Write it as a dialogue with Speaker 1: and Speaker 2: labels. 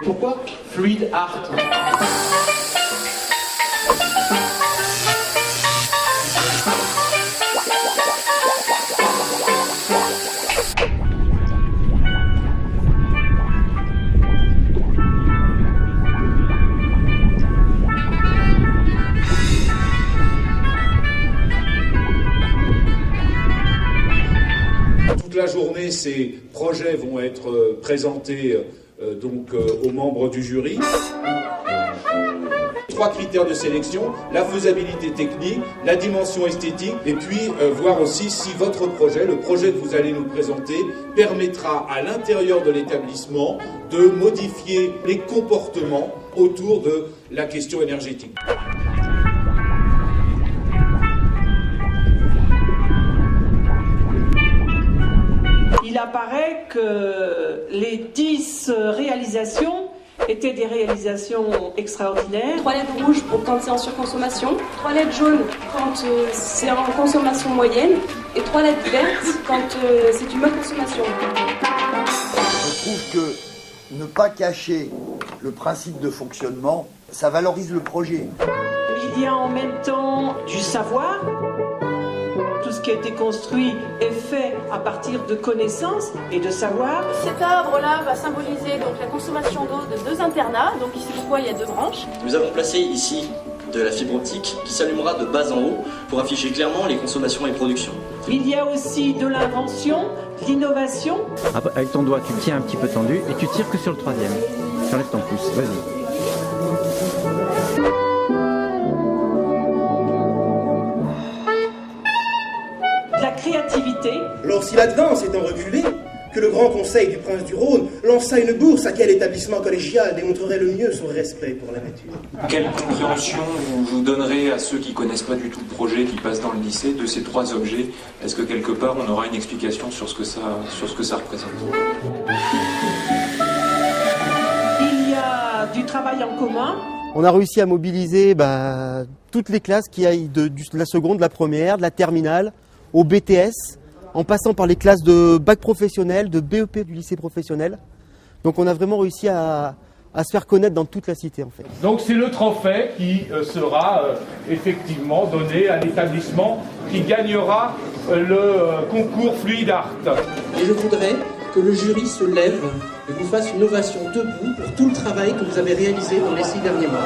Speaker 1: Pourquoi Fluid Art?
Speaker 2: Toute la journée, ces projets vont être présentés aux membres du jury. 3 critères de sélection, la faisabilité technique, la dimension esthétique, et puis voir aussi si votre projet, le projet que vous allez nous présenter, permettra à l'intérieur de l'établissement de modifier les comportements autour de la question énergétique.
Speaker 3: Il apparaît que les 10 réalisations étaient des réalisations extraordinaires.
Speaker 4: 3 LED rouges pour quand c'est en surconsommation, 3 LED jaunes quand c'est en consommation moyenne et 3 LED vertes quand c'est une bonne consommation.
Speaker 5: Je trouve que ne pas cacher le principe de fonctionnement, ça valorise le projet.
Speaker 3: Il y a en même temps du savoir. Tout ce qui a été construit est fait à partir de connaissances et de savoir.
Speaker 4: Cet arbre-là va symboliser donc la consommation d'eau de 2 internats. Donc ici, pourquoi il y a 2 branches.
Speaker 6: Nous avons placé ici de la fibre optique qui s'allumera de bas en haut pour afficher clairement les consommations et productions.
Speaker 3: Il y a aussi de l'invention, de l'innovation.
Speaker 7: Avec ton doigt, tu le tiens un petit peu tendu et tu tires que sur le 3e. Tu enlèves ton pouce, vas-y.
Speaker 3: La créativité.
Speaker 8: Alors si là-dedans c'est en reculé, que le Grand Conseil du Prince du Rhône lança une bourse à quel établissement collégial démontrerait le mieux son respect pour la nature.
Speaker 9: Quelle compréhension vous donnerez à ceux qui ne connaissent pas du tout le projet, qui passent dans le lycée, de ces 3 objets? Est-ce que quelque part on aura une explication sur ce que ça représente?
Speaker 3: Il y a du travail en commun.
Speaker 10: On a réussi à mobiliser toutes les classes qui aillent de la seconde, de la première, de la terminale, au BTS, en passant par les classes de bac professionnel, de BEP du lycée professionnel. Donc on a vraiment réussi à se faire connaître dans toute la cité en fait.
Speaker 2: Donc c'est le trophée qui sera effectivement donné à l'établissement qui gagnera le concours Fluid Art.
Speaker 1: Et je voudrais que le jury se lève et vous fasse une ovation debout pour tout le travail que vous avez réalisé dans les 6 derniers mois.